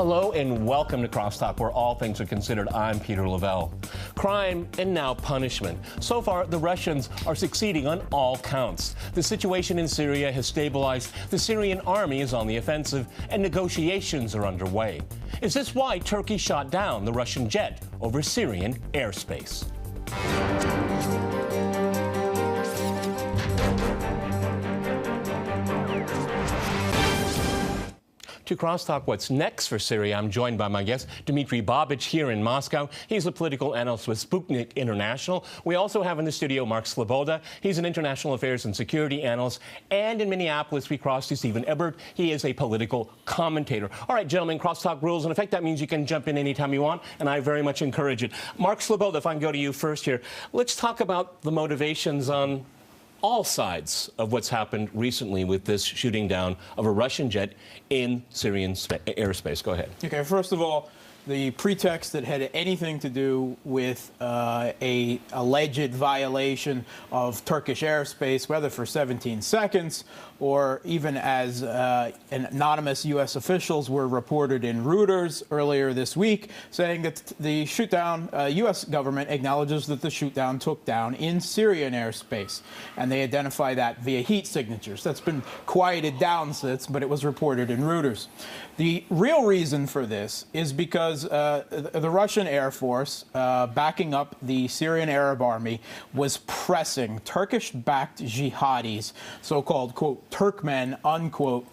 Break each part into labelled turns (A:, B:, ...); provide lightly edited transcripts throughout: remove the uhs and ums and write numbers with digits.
A: Hello and welcome to CrossTalk, where all things are considered. I'm Peter Lavelle. Crime and now punishment. So far, the Russians are succeeding on all counts. The situation in Syria has stabilized, the Syrian army is on the offensive, and negotiations are underway. Is this why Turkey shot down the Russian jet over Syrian airspace? To CrossTalk, what's next for Syria, I'm joined by my guest, Dmitry Babich, here in Moscow. He's a political analyst with Sputnik International. We also have in the studio Mark Sleboda. He's an international affairs and security analyst. And in Minneapolis, we crossed to Stephen Ebert. He is a political commentator. All right, gentlemen, CrossTalk rules. In effect, that means you can jump in anytime you want, and I very much encourage it. Mark Sleboda, if I can go to you first here. Let's talk about the motivations on all sides of what's happened recently with this shooting down of a Russian jet in Syrian airspace. Go ahead.
B: Okay, first of all, the pretext that had anything to do with a alleged violation of Turkish airspace, whether for 17 seconds or even as anonymous U.S. officials were reported in Reuters earlier this week, saying that the shootdown, U.S. government acknowledges that the shootdown took down in Syrian airspace, and they identify that via heat signatures. That's been quieted down since, but it was reported in Reuters. The real reason for this is because the Russian Air Force, backing up the Syrian Arab Army, was pressing Turkish-backed jihadis, so-called, quote, Turkmen, unquote,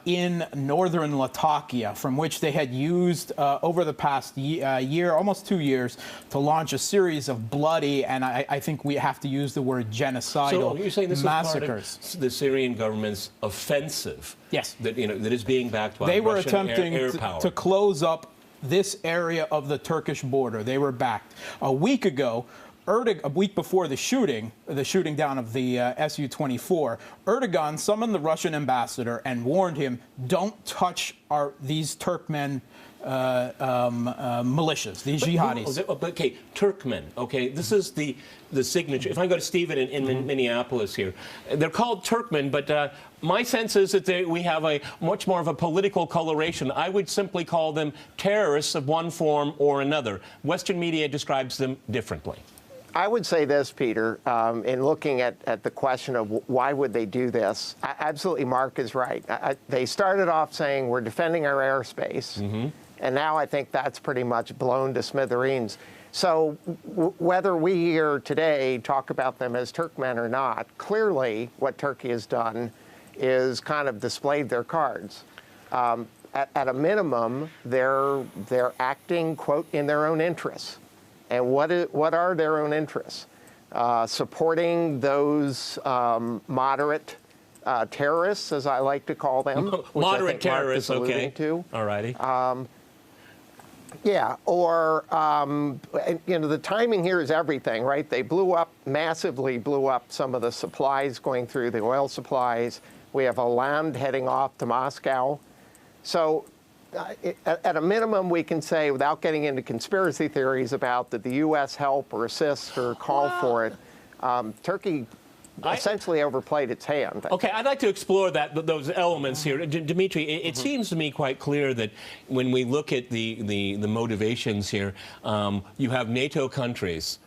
B: in northern Latakia, from which they had used over the past year, almost 2 years, to launch a series of bloody, and I think we have to use the word genocidal,
A: so you're saying this
B: massacres.
A: Is part of the Syrian government's offensive?
B: Yes.
A: That, that is being backed by
B: They were
A: Russian
B: attempting
A: air power.
B: to close up this area of the Turkish border. They were backed. A week ago, a week before the shooting down of the Su-24, Erdogan summoned the Russian ambassador and warned him, don't touch these Turkmen militias, these jihadis.
A: Okay, Turkmen. Okay, this is the signature. If I go to Stephen in Minneapolis here, they're called Turkmen, but my sense is that we have a much more of a political coloration. I would simply call them terrorists of one form or another. Western media describes them differently.
C: I would say this, Peter, in looking at the question of why would they do this, absolutely Mark is right. They started off saying we're defending our airspace, and now I think that's pretty much blown to smithereens. So whether we here today talk about them as Turkmen or not, clearly what Turkey has done is kind of displayed their cards. At a minimum, they're acting, quote, in their own interests. And what are their own interests? Supporting those moderate terrorists, as I like to call them.
A: Moderate terrorists, okay.
C: All
A: righty.
C: Yeah, or, the timing here is everything, right? They massively blew up some of the supplies going through, the oil supplies. We have a land heading off to Moscow. So at a minimum, we can say, without getting into conspiracy theories about did the U.S. help or assist or call for it, Turkey essentially overplayed its hand.
A: Okay, I'd like to explore those elements here. Dmitry, it seems to me quite clear that when we look at the motivations here, you have NATO countries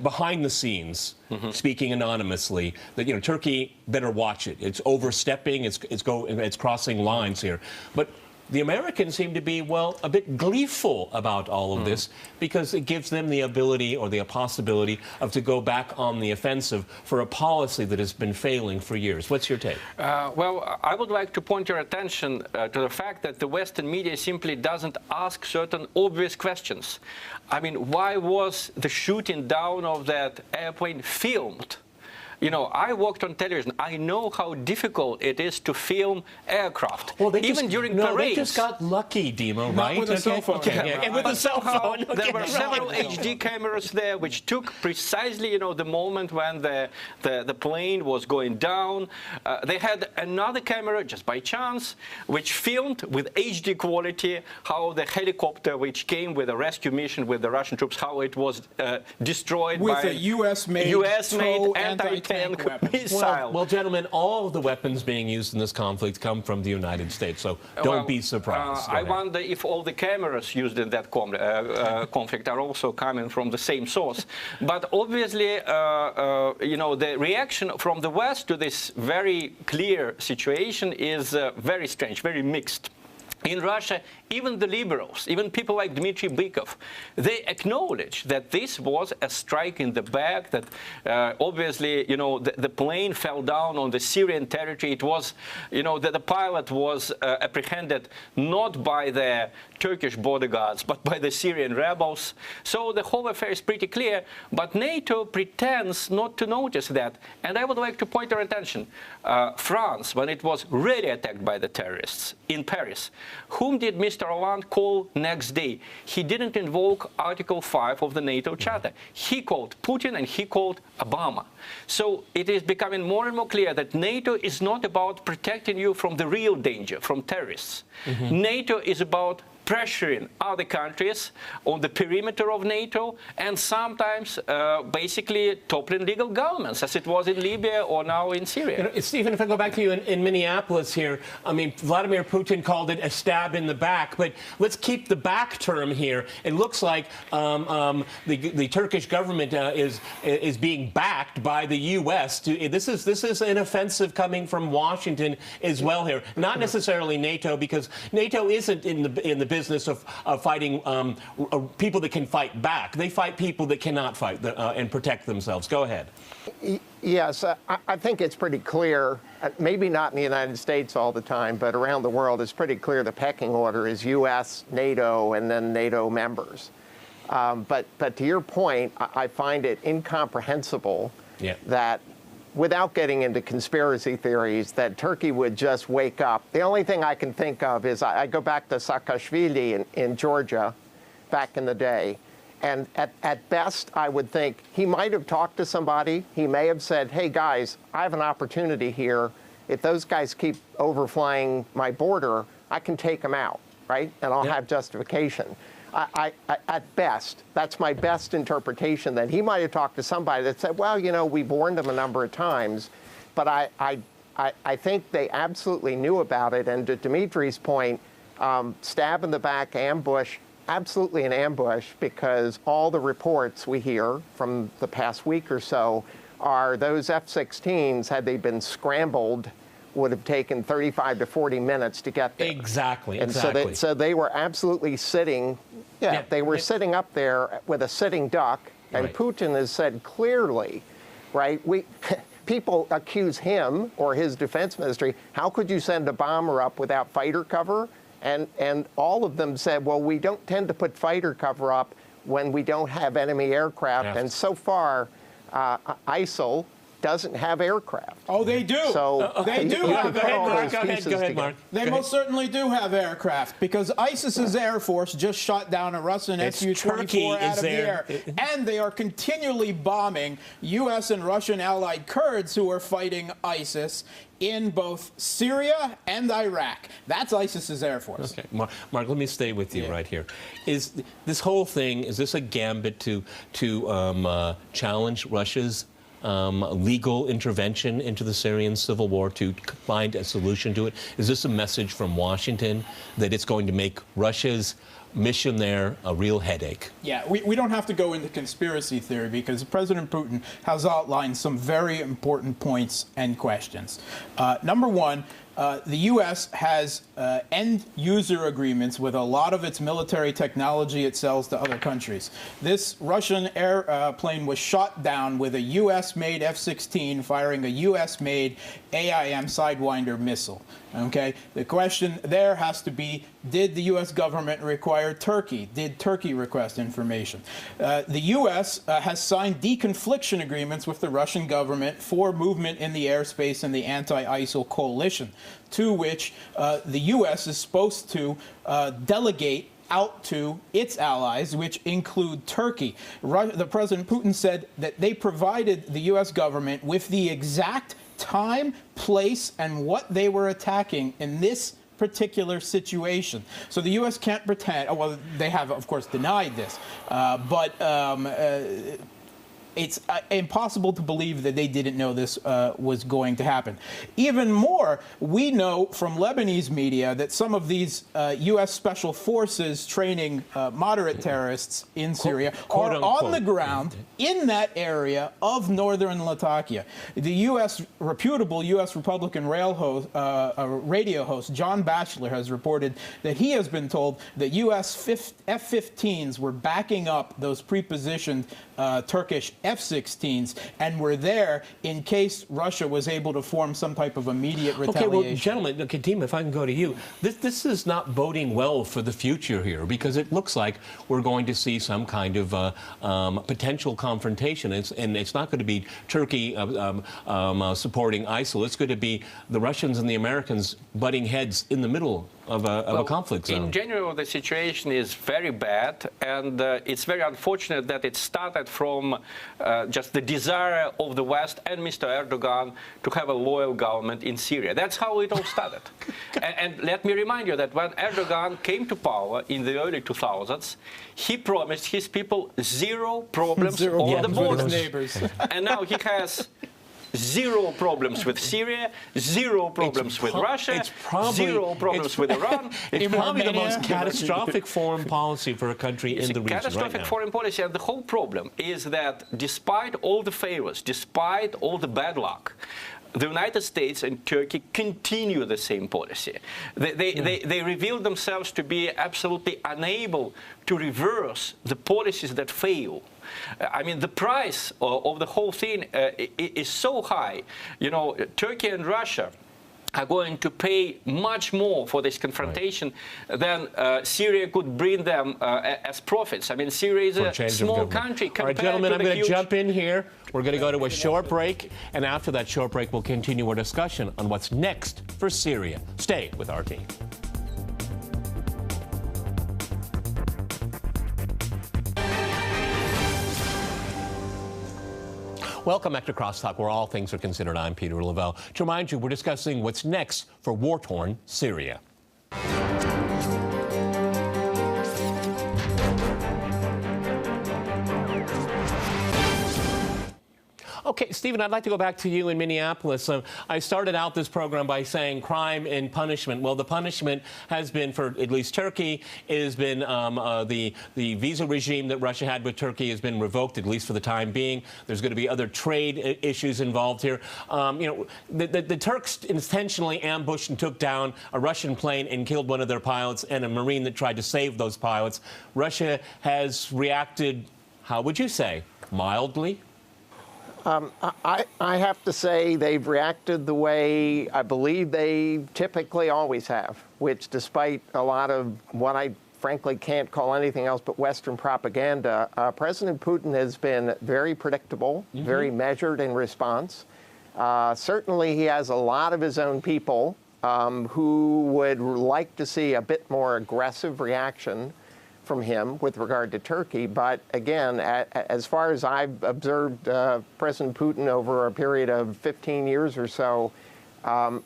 A: behind the scenes, speaking anonymously, that Turkey better watch it. It's overstepping. It's crossing lines here. But the Americans seem to be, well, a bit gleeful about all of this because it gives them the ability or the possibility to go back on the offensive for a policy that has been failing for years. What's your take?
D: Well, I would like to point your attention to the fact that the Western media simply doesn't ask certain obvious questions. I mean, why was the shooting down of that airplane filmed? I worked on television. I know how difficult it is to film aircraft, even during parades.
A: They just got lucky, Demo, right?
B: With a cell phone.
A: And with a cell phone.
D: There were several HD cameras there, which took precisely, the moment when the plane was going down. They had another camera, just by chance, which filmed with HD quality how the helicopter, which came with a rescue mission with the Russian troops, how it was destroyed
B: with
D: by
B: a U.S.-made
D: anti-tank tank
B: weapons.
D: missile.
A: Well, gentlemen, all of the weapons being used in this conflict come from the United States, so don't be surprised.
D: I wonder if all the cameras used in that conflict are also coming from the same source. But obviously, you know, the reaction from the West to this very clear situation is very strange, very mixed. In Russia, even the liberals, even people like Dmitry Bykov, they acknowledge that this was a strike in the back, that obviously, you know, the plane fell down on the Syrian territory. It was, you know, that the pilot was apprehended not by the Turkish bodyguards, but by the Syrian rebels. So the whole affair is pretty clear, but NATO pretends not to notice that. And I would like to point our attention. France, when it was really attacked by the terrorists in Paris, whom did Mr. Hollande call next day? He didn't invoke Article 5 of the NATO Charter. He called Putin and he called Obama. So it is becoming more and more clear that NATO is not about protecting you from the real danger, from terrorists. NATO is about pressuring other countries on the perimeter of NATO and sometimes basically toppling legal governments, as it was in Libya or now in Syria.
A: You know, Stephen, if I go back to you in Minneapolis here, I mean, Vladimir Putin called it a stab in the back, but let's keep the back term here. It looks like the Turkish government is being backed by the U.S. This is an offensive coming from Washington as well here, not necessarily NATO, because NATO isn't in the business of fighting people that can fight back. They fight people that cannot fight and protect themselves. Go ahead.
C: Yes, I think it's pretty clear, maybe not in the United States all the time, but around the world it's pretty clear the pecking order is U.S., NATO, and then NATO members. But to your point, I find it incomprehensible that, without getting into conspiracy theories, that Turkey would just wake up. The only thing I can think of is I go back to Saakashvili in Georgia back in the day. And at best, I would think he might have talked to somebody. He may have said, hey, guys, I have an opportunity here. If those guys keep overflying my border, I can take them out, right? And I'll have justification. At best, that's my best interpretation, that he might have talked to somebody that said, well, you know, we've warned them a number of times, but I think they absolutely knew about it. And to Dmitry's point, stab in the back, ambush, absolutely an ambush, because all the reports we hear from the past week or so are those F-16s, had they been scrambled, would have taken 35 to 40 minutes to get there.
A: Exactly,
C: and
A: exactly.
C: So they were absolutely sitting, they were sitting up there with a sitting duck, and Putin has said clearly, right, people accuse him or his defense ministry, how could you send a bomber up without fighter cover? And all of them said, well, we don't tend to put fighter cover up when we don't have enemy aircraft, and so far, ISIL doesn't have aircraft.
B: Oh, they do.
C: So
B: they do have aircraft.
A: Go ahead, Mark.
B: They most certainly do have aircraft, because ISIS's Air Force just shot down a Russian Su-24 out of the air. And they are continually bombing U.S. and Russian allied Kurds who are fighting ISIS in both Syria and Iraq. That's ISIS's Air Force.
A: Okay, Mark, let me stay with you right here. Is this whole thing, is this a gambit to challenge Russia's legal intervention into the Syrian civil war, to find a solution to it? Is this a message from Washington that it's going to make Russia's mission there a real headache? Yeah,
B: we don't have to go into conspiracy theory, because President Putin has outlined some very important points and questions. Number one, the U.S. has end-user agreements with a lot of its military technology it sells to other countries. This Russian airplane was shot down with a U.S.-made F-16 firing a U.S.-made AIM Sidewinder missile. Okay? The question there has to be, did the U.S. government require Turkey? Did Turkey request information? The U.S. Has signed deconfliction agreements with the Russian government for movement in the airspace in the anti-ISIL coalition, to which the U.S. is supposed to delegate out to its allies, which include Turkey. The President Putin said that they provided the U.S. government with the exact time, place, and what they were attacking in this particular situation. So the U.S. can't pretend, well, they have, of course, denied this, but it's impossible to believe that they didn't know this was going to happen. Even more, we know from Lebanese media that some of these U.S. Special Forces training moderate terrorists in Syria are on the ground in that area of northern Latakia. The reputable U.S. Republican radio host John Batchelor has reported that he has been told that U.S. F-15s were backing up those pre-positioned Turkish F-16s and were there in case Russia was able to form some type of immediate retaliation.
A: Okay, well, gentlemen, Kadim, if I can go to you, this is not boding well for the future here, because it looks like we're going to see some kind of potential confrontation, and it's not going to be Turkey supporting ISIL. It's going to be the Russians and the Americans butting heads in the middle of a conflict zone.
D: In general, the situation is very bad, and it's very unfortunate that it started from just the desire of the West and Mr. Erdogan to have a loyal government in Syria. That's how it all started. and let me remind you that when Erdogan came to power in the early 2000s, he promised his people zero problems on the borders. And now he has zero problems with Syria, zero problems with Russia, zero problems with Iran.
A: It's probably the most catastrophic foreign policy for a country in the region
D: catastrophic
A: right now.
D: Foreign policy, and the whole problem is that despite all the favors, despite all the bad luck, the United States and Turkey continue the same policy. They reveal themselves to be absolutely unable to reverse the policies that fail. I mean, the price of the whole thing is so high. You know, Turkey and Russia are going to pay much more for this confrontation than Syria could bring them as profits. I mean, Syria is a small country compared to the huge...
A: All right, gentlemen, I'm going to jump in here. We're going to go to a short break, and after that short break, we'll continue our discussion on what's next for Syria. Stay with our team. Welcome back to CrossTalk, where all things are considered. I'm Peter Lavelle. To remind you, we're discussing what's next for war-torn Syria. Okay, Stephen, I'd like to go back to you in Minneapolis. I started out this program by saying crime and punishment. Well, the punishment has been, for at least Turkey, has been the visa regime that Russia had with Turkey has been revoked, at least for the time being. There's going to be other trade issues involved here. You know, the Turks intentionally ambushed and took down a Russian plane and killed one of their pilots and a Marine that tried to save those pilots. Russia has reacted, how would you say, mildly?
C: I have to say they've reacted the way I believe they typically always have, which despite a lot of what I frankly can't call anything else but Western propaganda, President Putin has been very predictable, very measured in response. Certainly he has a lot of his own people who would like to see a bit more aggressive reaction from him with regard to Turkey. But again, as far as I've observed President Putin over a period of 15 years or so,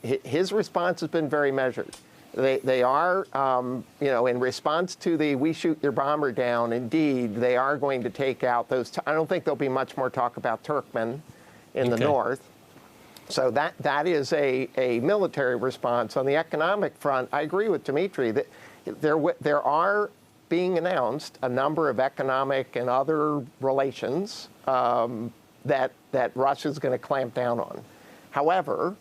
C: his response has been very measured. They are, you know, in response to the "we shoot your bomber down," indeed, they are going to take out those. I don't think there'll be much more talk about Turkmen in the north. So that is a military response. On the economic front, I agree with Dmitry that there are being announced a number of economic and other relations that Russia's going to clamp down on. However,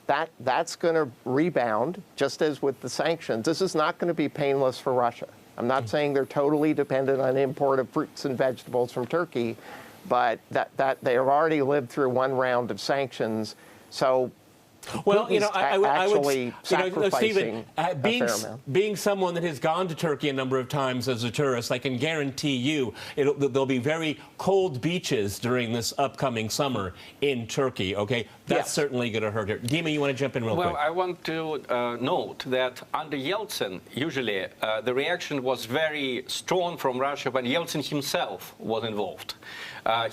C: that's going to rebound, just as with the sanctions. This is not going to be painless for Russia. I'm not saying they're totally dependent on import of fruits and vegetables from Turkey, but that they have already lived through one round of sanctions. So,
A: well, you know, I would, you know,
C: Stephen,
A: being someone that has gone to Turkey a number of times as a tourist, I can guarantee you there'll be very cold beaches during this upcoming summer in Turkey. Okay, that's certainly going to hurt her. Dima, you want to jump in real quick?
D: Well, I want to note that under Yeltsin, usually the reaction was very strong from Russia when Yeltsin himself was involved.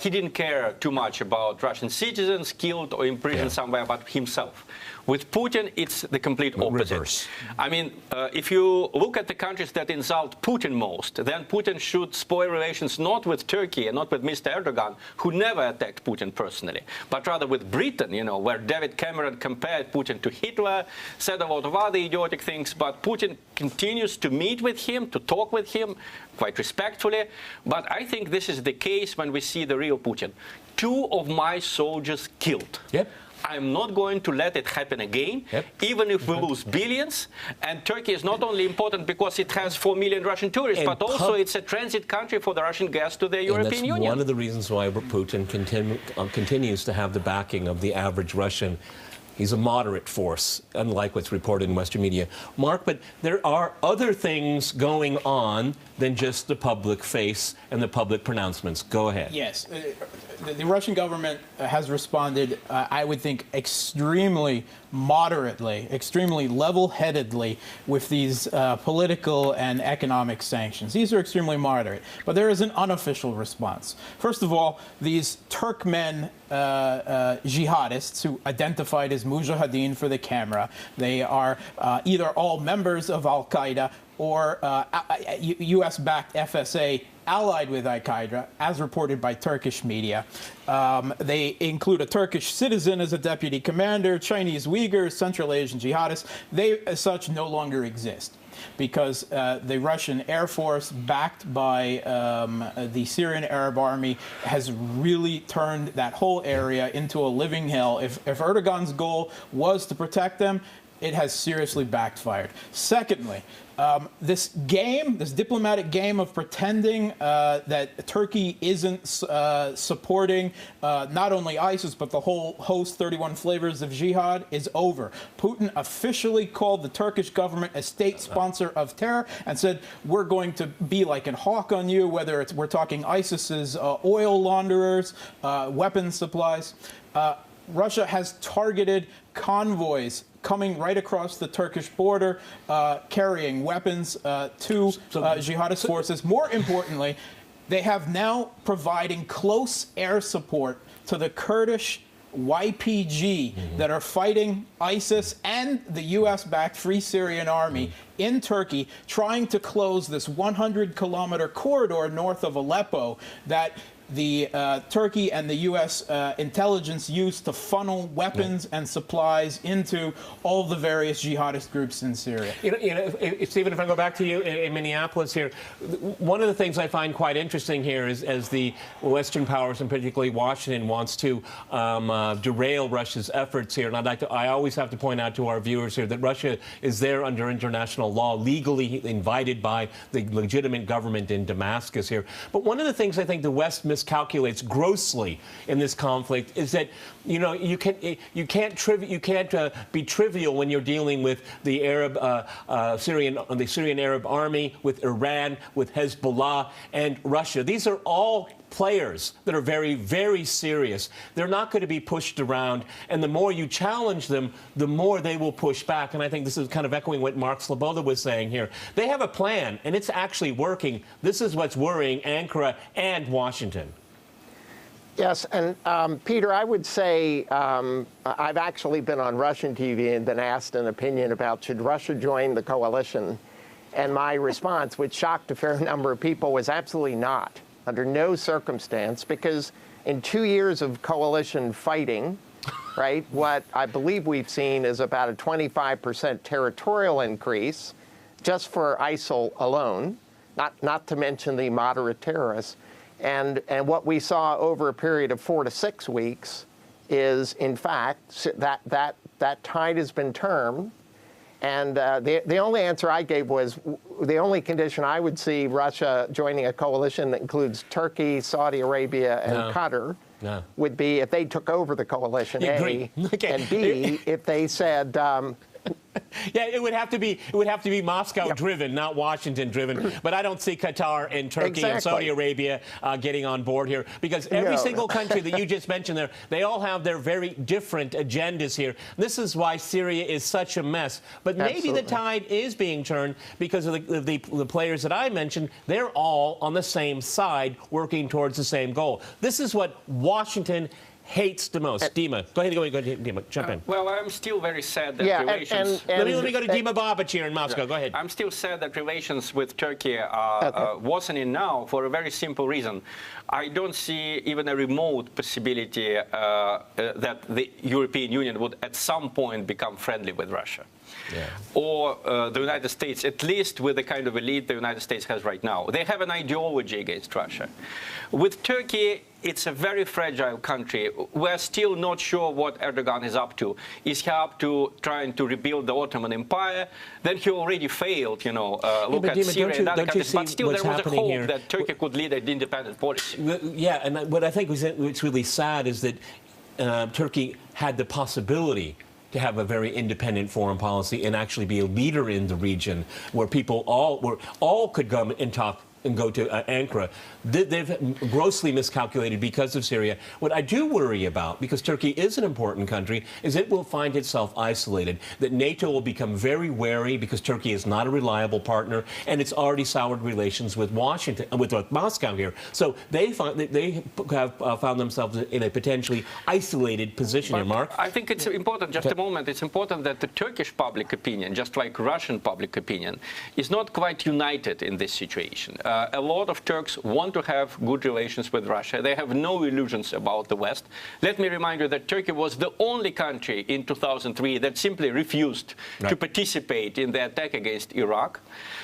D: He didn't care too much about Russian citizens killed or imprisoned somewhere, but himself. With Putin, it's the complete opposite.
A: Reverse.
D: I mean, if you look at the countries that insult Putin most, then Putin should spoil relations not with Turkey and not with Mr. Erdogan, who never attacked Putin personally, but rather with Britain, you know, where David Cameron compared Putin to Hitler, said a lot of other idiotic things, but Putin continues to meet with him, to talk with him, quite respectfully. But I think this is the case when we see the real Putin. 2 of my soldiers killed.
A: Yep.
D: I'm not going to let it happen again, even if we lose billions. And Turkey is not only important because it has 4 million Russian tourists, but also it's a transit country for the Russian gas to the European Union.
A: That's one of the reasons why Putin continues to have the backing of the average Russian. He's a moderate force, unlike what's reported in Western media. Mark, but there are other things going on than just the public face and the public pronouncements. Go ahead.
B: Yes. The Russian government has responded, I would think, extremely moderately, extremely level-headedly with these political and economic sanctions. These are extremely moderate. But there is an unofficial response. First of all, these Turkmen jihadists who identified as mujahideen for the camera, they are either all members of al-Qaeda or U.S.-backed FSA allied with al-Qaeda, as reported by Turkish media. They include a Turkish citizen as a deputy commander, Chinese Uyghurs, Central Asian jihadists. They, as such, no longer exist because the Russian Air Force, backed by the Syrian Arab Army, has really turned that whole area into a living hell. If Erdogan's goal was to protect them, it has seriously backfired. Secondly, this diplomatic game of pretending that Turkey isn't supporting not only ISIS, but the whole host 31 flavors of jihad is over. Putin officially called the Turkish government a state sponsor of terror and said, we're going to be like a hawk on you, whether we're talking ISIS's oil launderers, weapons supplies. Russia has targeted convoys coming right across the Turkish border, carrying weapons to jihadist forces. More importantly, they have now providing close air support to the Kurdish YPG that are fighting ISIS and the U.S.-backed Free Syrian Army in Turkey, trying to close this 100-kilometer corridor north of Aleppo that the Turkey and the U.S. intelligence used to funnel weapons and supplies into all the various jihadist groups in Syria.
A: Stephen, if I go back to you in Minneapolis here, one of the things I find quite interesting here is as the Western powers, and particularly Washington, wants to derail Russia's efforts here, and I always have to point out to our viewers here that Russia is there under international law, legally invited by the legitimate government in Damascus here. But one of the things I think the West miscalculates grossly in this conflict is that you can't be trivial when you're dealing with the Syrian Arab Army, with Iran, with Hezbollah and Russia. These are all players that are very, very serious. They're not going to be pushed around, and the more you challenge them, the more they will push back. And I think this is kind of echoing what Mark Sleboda was saying here. They have a plan, and it's actually working. This is what's worrying Ankara and Washington.
C: Yes, and Peter, I would say I've actually been on Russian TV and been asked an opinion about should Russia join the coalition, and my response, which shocked a fair number of people, was absolutely not. Under no circumstance, because in 2 years of coalition fighting, right, what I believe we've seen is about a 25% territorial increase just for ISIL alone, not to mention the moderate terrorists. And what we saw over a period of 4 to 6 weeks is, in fact, that tide has been turned. And the only answer I gave was the only condition I would see Russia joining a coalition that includes Turkey, Saudi Arabia, and Qatar would be if they took over the coalition, A, and B, if they said
A: Yeah, it would have to be Moscow driven, not Washington driven. But I don't see Qatar and Turkey and Saudi Arabia getting on board here, because every single country that you just mentioned there, they all have their very different agendas here. This is why Syria is such a mess. But maybe the tide is being turned because of the players that I mentioned. They're all on the same side, working towards the same goal. This is what Washington hates the most? Dima, go ahead, Dima, jump in.
D: Well, I'm still very sad that
C: Yeah,
D: relations...
A: Let me go to Dima Babich here in Moscow. Go ahead.
D: I'm still sad that relations with Turkey are worsening now for a very simple reason. I don't see even a remote possibility that the European Union would at some point become friendly with Russia. Yeah. Or the United States, at least with the kind of elite the United States has right now. They have an ideology against Russia. With Turkey, it's a very fragile country. We're still not sure what Erdogan is up to. Is he up to trying to rebuild the Ottoman Empire? Then he already failed, you know, look at Syria and other countries. But still, there was a hope that Turkey could lead an independent policy.
A: Yeah, and what I think what's really sad is that Turkey had the possibility to have a very independent foreign policy and actually be a leader in the region where people all could come and talk and go to Ankara. They've grossly miscalculated because of Syria. What I do worry about, because Turkey is an important country, is it will find itself isolated, that NATO will become very wary because Turkey is not a reliable partner, and it's already soured relations with Washington, with Moscow here. So they have found themselves in a potentially isolated position here, Mark.
D: I think it's important, just a moment, it's important that the Turkish public opinion, just like Russian public opinion, is not quite united in this situation. A lot of Turks want to have good relations with Russia. They have no illusions about the West. Let me remind you that Turkey was the only country in 2003 that simply refused to participate in the attack against Iraq.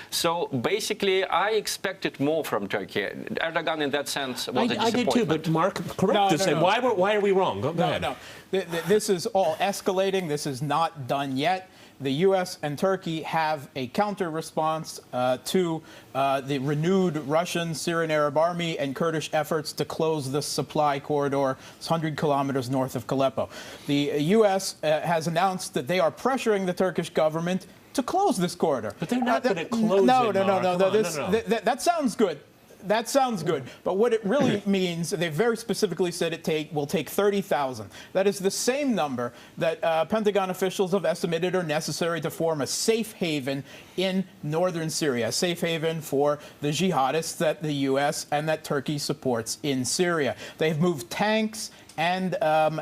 D: So basically, I expected more from Turkey. Erdogan, in that sense, was a disappointment.
A: I did too, but Mark, correct us.
C: No.
A: Why are we wrong? Go ahead.
B: No. This is all escalating. This is not done yet. The U.S. and Turkey have a counter-response to the renewed Russian, Syrian Arab Army and Kurdish efforts to close the supply corridor 100 kilometers north of Aleppo. The U.S. Has announced that they are pressuring the Turkish government to close this corridor.
A: But they're not going to close it,
B: No.
A: Mark.
B: That sounds good. That sounds good, but what it really means, they very specifically said it will take 30,000. That is the same number that Pentagon officials have estimated are necessary to form a safe haven in northern Syria, a safe haven for the jihadists that the U.S. and that Turkey supports in Syria. They've moved tanks and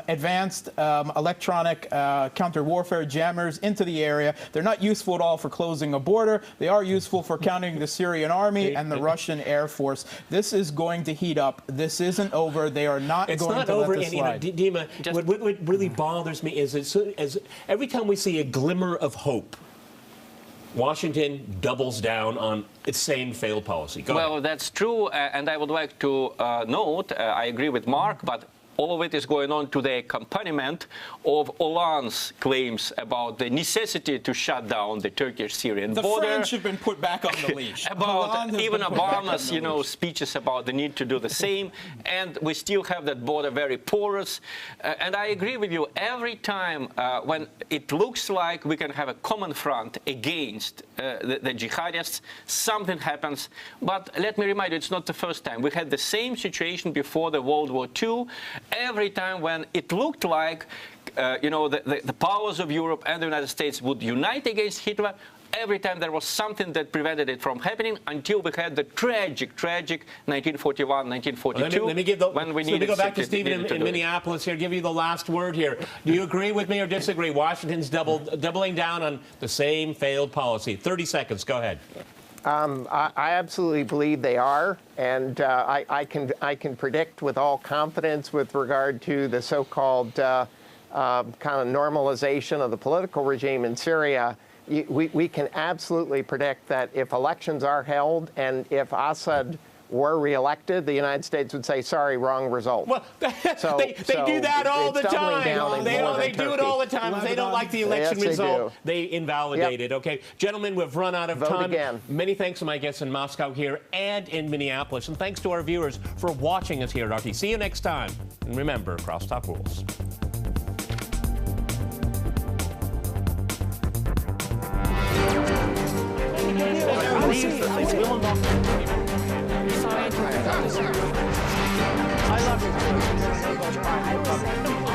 B: advanced electronic counter-warfare jammers into the area. They're not useful at all for closing a border. They are useful for countering the Syrian army and the Russian Air Force. This is going to heat up. This isn't over. They are not going to let this slide.
A: Dima, what really bothers me is as every time we see a glimmer of hope, Washington doubles down on its same failed policy. Go ahead.
D: That's true, and I would like to note, I agree with Mark, but all of it is going on to the accompaniment of Hollande's claims about the necessity to shut down the Turkish-Syrian border.
B: The French have been put back on the leash.
D: About even Obama's, speeches about the need to do the same, and we still have that border very porous. And I agree with you. Every time when it looks like we can have a common front against the jihadists, something happens. But let me remind you, it's not the first time. We had the same situation before the World War II. Every time when it looked like, the powers of Europe and the United States would unite against Hitler, every time there was something that prevented it from happening until we had the tragic 1941, 1942.
A: Let me go back to Stephen in Minneapolis here, give you the last word here. Do you agree with me or disagree? Washington's doubling down on the same failed policy. 30 seconds. Go ahead.
C: I absolutely believe they are, and I can predict with all confidence with regard to the so-called kind of normalization of the political regime in Syria. We can absolutely predict that if elections are held and if Assad were reelected, the United States would say, sorry, wrong result.
A: Well, they do that all the time. They do it all the time. If they don't like the election result, they invalidate it. Okay, gentlemen, we've run out of time.
C: Again.
A: Many thanks to my guests in Moscow here and in Minneapolis. And thanks to our viewers for watching us here at RT. See you next time. And remember, CrossTalk rules.
E: I love you.